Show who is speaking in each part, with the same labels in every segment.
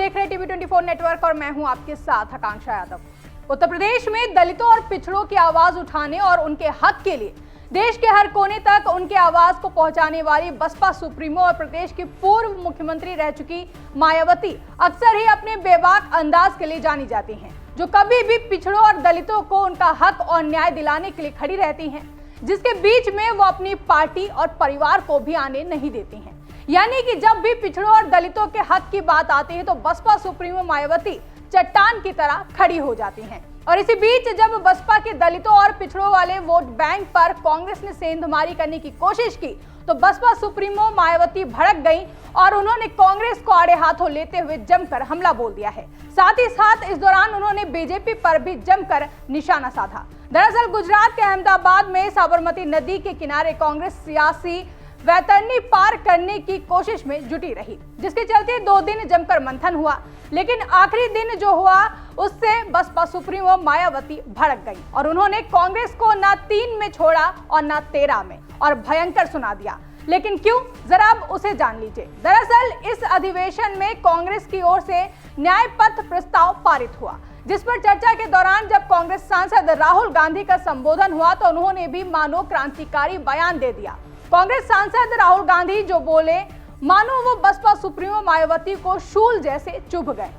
Speaker 1: देख रहे हैं टीवी 24 नेटवर्क और मैं हूं आपके साथ आकांक्षा यादव। उत्तर प्रदेश में दलितों और पिछड़ों की आवाज उठाने और उनके हक के लिए देश के हर कोने तक उनके आवाज को पहुंचाने वाली बसपा सुप्रीमो और प्रदेश की पूर्व मुख्यमंत्री रह चुकी मायावती अक्सर ही अपने बेबाक अंदाज के लिए जानी जाती हैं, जो कभी भी पिछड़ों और दलितों को उनका हक और न्याय दिलाने के लिए खड़ी रहती हैं, जिसके बीच में वो अपनी पार्टी और परिवार को भी आने नहीं देती हैं। यानी कि जब भी पिछड़ों और दलितों के हक की बात आती है तो बसपा सुप्रीमो मायावती चट्टान की तरह खड़ी हो जाती हैं। और इसी बीच जब बसपा के दलितों और पिछड़ों वाले वोट बैंक पर कांग्रेस ने सेंधमारी करने की कोशिश की तो बसपा सुप्रीमो मायावती भड़क गई और उन्होंने कांग्रेस को आड़े हाथों लेते हुए जमकर हमला बोल दिया है। साथ ही साथ इस दौरान उन्होंने बीजेपी पर भी जमकर निशाना साधा। दरअसल गुजरात के अहमदाबाद में साबरमती नदी के किनारे कांग्रेस सियासी वैतरणी पार करने की कोशिश में जुटी रही, जिसके चलते 2 दिन जमकर मंथन हुआ, लेकिन आखिरी दिन जो हुआ उससे बसपा सुप्रीमो मायावती भड़क गई और उन्होंने कांग्रेस को ना 3 में छोड़ा और ना 13 में और भयंकर सुना दिया। लेकिन क्यों, जरा अब उसे जान लीजिए। दरअसल इस अधिवेशन में कांग्रेस की ओर से न्याय पथ प्रस्ताव पारित हुआ, जिस पर चर्चा के दौरान जब कांग्रेस सांसद राहुल गांधी का संबोधन हुआ तो उन्होंने भी मानो क्रांतिकारी बयान दे दिया। कांग्रेस सांसद राहुल गांधी जो बोले मानो वो बसपा सुप्रीमो मायावती को शूल जैसे चुभ गए।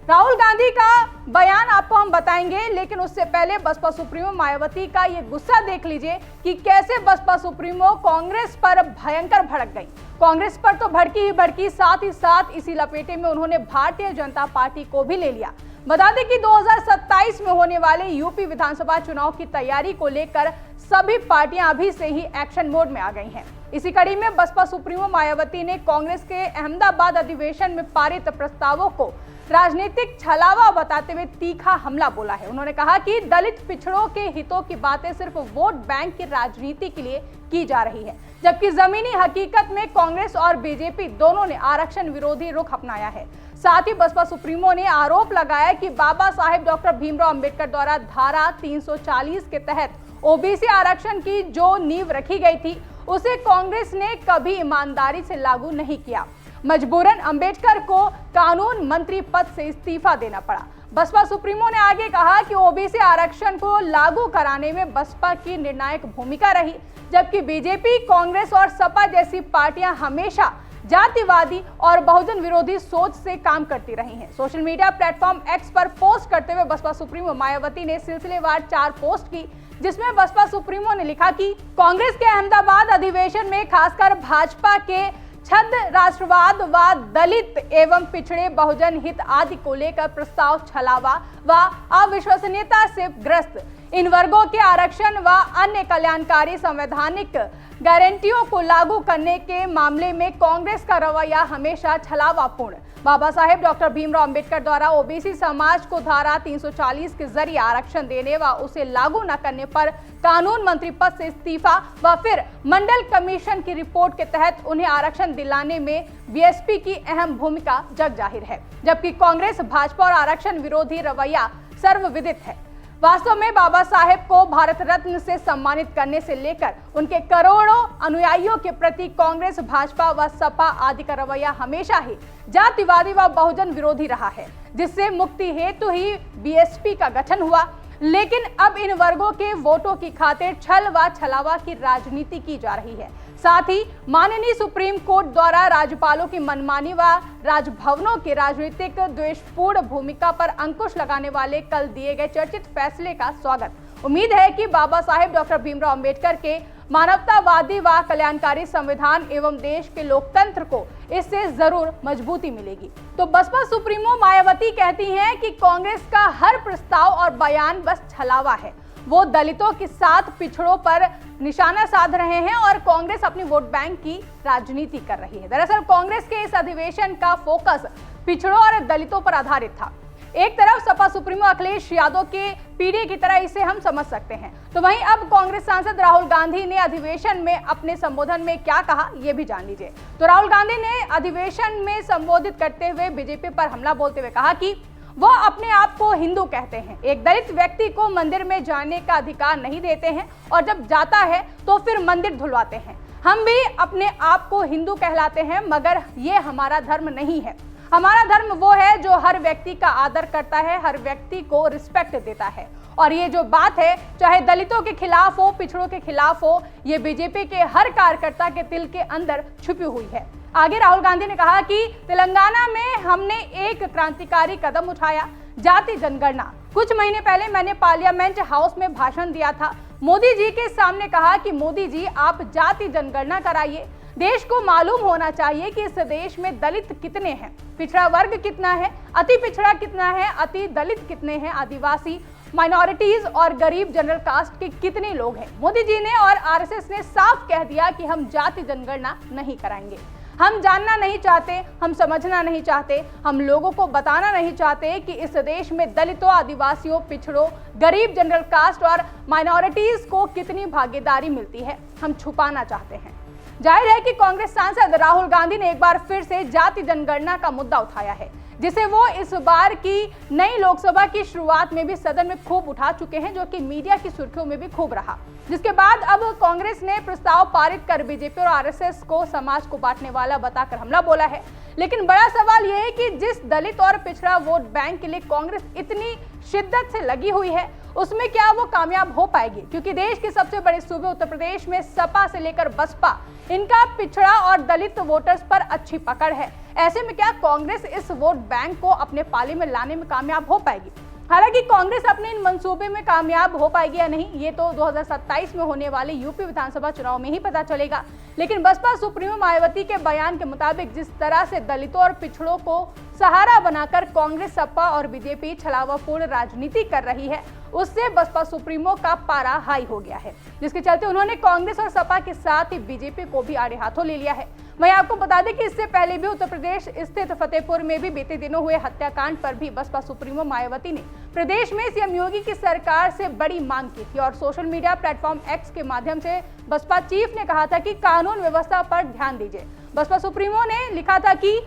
Speaker 1: राहुल गांधी का बयान आपको हम बताएंगे, लेकिन उससे पहले बसपा सुप्रीमो मायावती का ये गुस्सा देख लीजिए कि कैसे बसपा सुप्रीमो कांग्रेस पर भयंकर भड़क गई। कांग्रेस पर तो भड़की ही भड़की, साथ ही साथ इसी लपेटे में उन्होंने भारतीय जनता पार्टी को भी ले लिया। बता दें कि 2027 में होने वाले यूपी विधानसभा चुनाव की तैयारी को लेकर सभी पार्टियां अभी से ही एक्शन मोड में आ गई हैं। इसी कड़ी में बसपा सुप्रीमो मायावती ने कांग्रेस के अहमदाबाद अधिवेशन में पारित प्रस्तावों को राजनीतिक छलावा बताते हुए तीखा हमला बोला है। उन्होंने कहा कि दलित पिछड़ों के हितों की बातें सिर्फ वोट बैंक की राजनीति के लिए की जा रही है, जबकि जमीनी हकीकत में कांग्रेस और बीजेपी दोनों ने आरक्षण विरोधी रुख अपनाया है। साथ ही बसपा सुप्रीमो ने आरोप लगाया कि बाबा साहेब डॉक्टर भीमराव अंबेडकर द्वारा धारा 340 के तहत ओबीसी आरक्षण की जो नींव रखी गई थी उसे कांग्रेस ने कभी ईमानदारी से लागू नहीं किया। मजबूरन अंबेडकर को कानून मंत्री पद से इस्तीफा देना पड़ा। बसपा सुप्रीमो ने आगे कहा कि ओबीसी आरक्षण को लागू कराने में बसपा की निर्णायक भूमिका रही, जबकि बीजेपी, कांग्रेस और सपा जैसी पार्टियां हमेशा जातिवादी और बहुजन विरोधी सोच से काम करती रही हैं। सोशल मीडिया प्लेटफॉर्म एक्स पर पोस्ट करते हुए बसपा सुप्रीमो मायावती ने सिलसिलेवार 4 पोस्ट की, जिसमें बसपा सुप्रीमो ने लिखा कि कांग्रेस के अहमदाबाद अधिवेशन में खासकर भाजपा के छद राष्ट्रवाद व दलित एवं पिछड़े बहुजन हित आदि को लेकर प्रस्ताव छलावा व अविश्वसनीयता से ग्रस्त इन वर्गों के आरक्षण व अन्य कल्याणकारी संवैधानिक गारंटियों को लागू करने के मामले में कांग्रेस का रवैया हमेशा छलावापूर्ण। बाबा साहेब डॉक्टर भीमराव अंबेडकर द्वारा ओबीसी समाज को धारा 340 के जरिए आरक्षण देने व उसे लागू न करने पर कानून मंत्री पद से इस्तीफा व फिर मंडल कमीशन की रिपोर्ट के तहत उन्हें आरक्षण दिलाने में बीएसपी की अहम भूमिका जग जाहिर है, जबकि कांग्रेस, भाजपा और आरक्षण विरोधी रवैया सर्वविदित है। वास्तव में बाबा साहेब को भारत रत्न से सम्मानित करने से लेकर उनके करोड़ों अनुयायियों के प्रति कांग्रेस, भाजपा व सपा आदि का रवैया हमेशा ही जातिवादी व बहुजन विरोधी रहा है, जिससे मुक्ति हेतु ही बीएसपी का गठन हुआ। लेकिन अब इन वर्गों के वोटों की खातिर छल व छलावा की राजनीति की जा रही है। साथ ही माननीय सुप्रीम कोर्ट द्वारा राज्यपालों की मनमानी व राजभवनों के राजनीतिक द्वेषपूर्ण भूमिका पर अंकुश लगाने वाले कल दिए गए चर्चित फैसले का स्वागत। उम्मीद है कि बाबा साहेब डॉक्टर भीमराव अंबेडकर के मानवतावादी व कल्याणकारी संविधान एवं देश के लोकतंत्र को इससे जरूर मजबूती मिलेगी। तो बसपा सुप्रीमो मायावती कहती हैं कि कांग्रेस का हर प्रस्ताव और बयान बस छलावा है। वो दलितों के साथ पिछड़ों पर निशाना साध रहे हैं और कांग्रेस अपनी वोट बैंक की राजनीति कर रही है। दरअसल कांग्रेस के इस अधिवेशन का फोकस पिछड़ों और दलितों पर आधारित था। एक तरफ सपा सुप्रीमो अखिलेश यादव के पीढ़ी की तरह इसे हम समझ सकते हैं, तो वहीं अब कांग्रेस सांसद राहुल गांधी ने अधिवेशन में अपने संबोधन में क्या कहा ये भी जान लीजिए। तो राहुल गांधी ने अधिवेशन में संबोधित करते हुए बीजेपी पर हमला बोलते हुए कहा कि वो अपने आप को हिंदू कहते हैं, एक दलित व्यक्ति को मंदिर में जाने का अधिकार नहीं देते हैं और जब जाता है तो फिर मंदिर धुलवाते हैं। हम भी अपने आप को हिंदू कहलाते हैं, मगर ये हमारा धर्म नहीं है। हमारा धर्म वो है जो हर व्यक्ति का आदर करता है, हर व्यक्ति को रिस्पेक्ट देता है। और ये जो बात है, चाहे दलितों के खिलाफ हो, पिछड़ों के खिलाफ हो, ये बीजेपी के हर कार्यकर्ता के दिल के अंदर छुपी हुई है। आगे राहुल गांधी ने कहा कि तेलंगाना में हमने एक क्रांतिकारी कदम उठाया, जाति जनगणना। कुछ महीने पहले मैंने पार्लियामेंट हाउस में भाषण दिया था, मोदी जी के सामने कहा कि मोदी जी आप जाति जनगणना कराइए। देश को मालूम होना चाहिए कि इस देश में दलित कितने हैं, पिछड़ा वर्ग कितना है, अति पिछड़ा कितना है, अति दलित कितने हैं, आदिवासी, माइनॉरिटीज और गरीब जनरल कास्ट के कितने लोग हैं। मोदी जी ने और आरएसएस ने साफ कह दिया कि हम जाति जनगणना नहीं कराएंगे। हम जानना नहीं चाहते, हम समझना नहीं चाहते, हम लोगों को बताना नहीं चाहते कि इस देश में दलितों, आदिवासियों, पिछड़ों, गरीब जनरल कास्ट और माइनॉरिटीज को कितनी भागीदारी मिलती है, हम छुपाना चाहते हैं। जाहिर है कि कांग्रेस सांसद राहुल गांधी ने एक बार फिर से जाति जनगणना का मुद्दा उठाया है, जिसे वो इस बार की नई लोकसभा की शुरुआत में भी सदन में खूब उठा चुके हैं, जो कि मीडिया की सुर्खियों में भी खूब रहा। जिसके बाद अब कांग्रेस ने प्रस्ताव पारित कर बीजेपी और आरएसएस को समाज को बांटने वाला बताकर हमला बोला है। लेकिन बड़ा सवाल यह है कि जिस दलित और पिछड़ा वोट बैंक के लिए कांग्रेस इतनी शिद्दत से लगी हुई है, उसमें क्या वो कामयाब हो पाएगी? क्योंकि देश के सबसे बड़े सूबे उत्तर प्रदेश में सपा से लेकर बसपा, इनका पिछड़ा और दलित वोटर्स पर अच्छी पकड़ है। ऐसे में क्या कांग्रेस इस वोट बैंक को अपने पाले में लाने में कामयाब हो पाएगी? हालांकि कांग्रेस अपने इन मंसूबे में कामयाब हो पाएगी या नहीं, ये तो 2027 में होने वाले यूपी विधानसभा चुनाव में ही पता चलेगा। लेकिन बसपा सुप्रीमो मायावती के बयान के मुताबिक जिस तरह से दलितों और पिछड़ों को सहारा बनाकर कांग्रेस, सपा और बीजेपी छलावापूर्ण राजनीति कर रही है, उससे बसपा सुप्रीमो का पारा हाई हो गया है, जिसके चलते उन्होंने कांग्रेस और सपा के साथ ही बीजेपी को भी आड़े हाथों ले लिया है। वहीं आपको बता दें कि इससे पहले भी उत्तर प्रदेश स्थित फतेहपुर में भी बीते दिनों हुए हत्याकांड पर भी बसपा सुप्रीमो मायावती ने प्रदेश में सीएम योगी की सरकार से बड़ी मांग की थी और सोशल मीडिया प्लेटफॉर्म एक्स के माध्यम से बसपा चीफ ने कहा था कि कानून व्यवस्था पर ध्यान दीजिए। बसपा सुप्रीमो ने लिखा था कि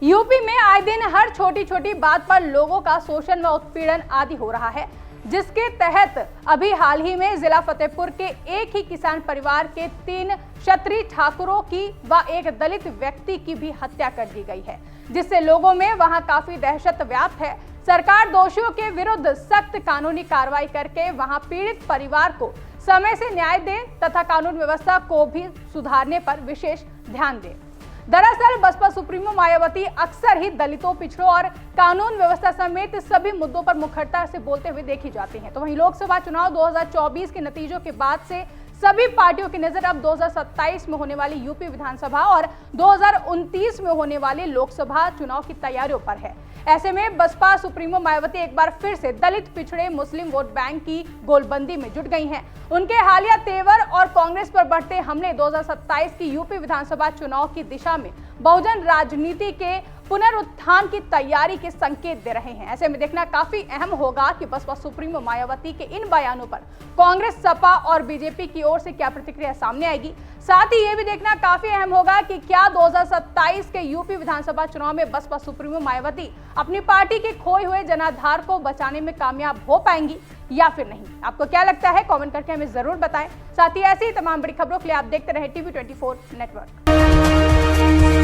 Speaker 1: यूपी में आए दिन हर छोटी छोटी बात पर लोगों का शोषण व उत्पीड़न आदि हो रहा है, जिसके तहत अभी हाल ही में जिला फतेहपुर के एक ही किसान परिवार के 3 क्षत्रिय ठाकुरों की व एक दलित व्यक्ति की भी हत्या कर दी गई है, जिससे लोगों में वहां काफी दहशत व्याप्त है। सरकार दोषियों के विरुद्ध सख्त कानूनी कार्रवाई करके वहां पीड़ित परिवार को समय से न्याय दे तथा कानून व्यवस्था को भी सुधारने पर विशेष ध्यान दे। दरअसल बसपा सुप्रीमो मायावती अक्सर ही दलितों, पिछड़ों और कानून व्यवस्था समेत सभी मुद्दों पर मुखरता से बोलते हुए देखी जाती हैं। तो वहीं लोकसभा चुनाव 2024 के नतीजों के बाद से सभी पार्टियों की नजर अब 2027 में होने वाली यूपी विधानसभा और 2029 में होने वाले लोकसभा चुनाव की तैयारियों पर है। ऐसे में बसपा सुप्रीमो मायावती एक बार फिर से दलित, पिछड़े, मुस्लिम वोट बैंक की गोलबंदी में जुट गई हैं। उनके हालिया तेवर और कांग्रेस पर बढ़ते हमले 2027 की यूपी विधानसभा चुनाव की दिशा में बहुजन राजनीति के पुनरुत्थान की तैयारी के संकेत दे रहे हैं। ऐसे में देखना काफी अहम होगा कि बसपा सुप्रीमो मायावती के इन बयानों पर कांग्रेस, सपा और बीजेपी की ओर से क्या प्रतिक्रिया सामने आएगी। साथ ही ये भी देखना काफी अहम होगा कि क्या 2027 के यूपी विधानसभा चुनाव में बसपा सुप्रीमो मायावती अपनी पार्टी के खोए हुए जनाधार को बचाने में कामयाब हो पाएंगी या फिर नहीं। आपको क्या लगता है, कमेंट करके हमें जरूर बताएं। साथ ही ऐसी तमाम बड़ी खबरों के लिए आप देखते रहे TV24 नेटवर्क।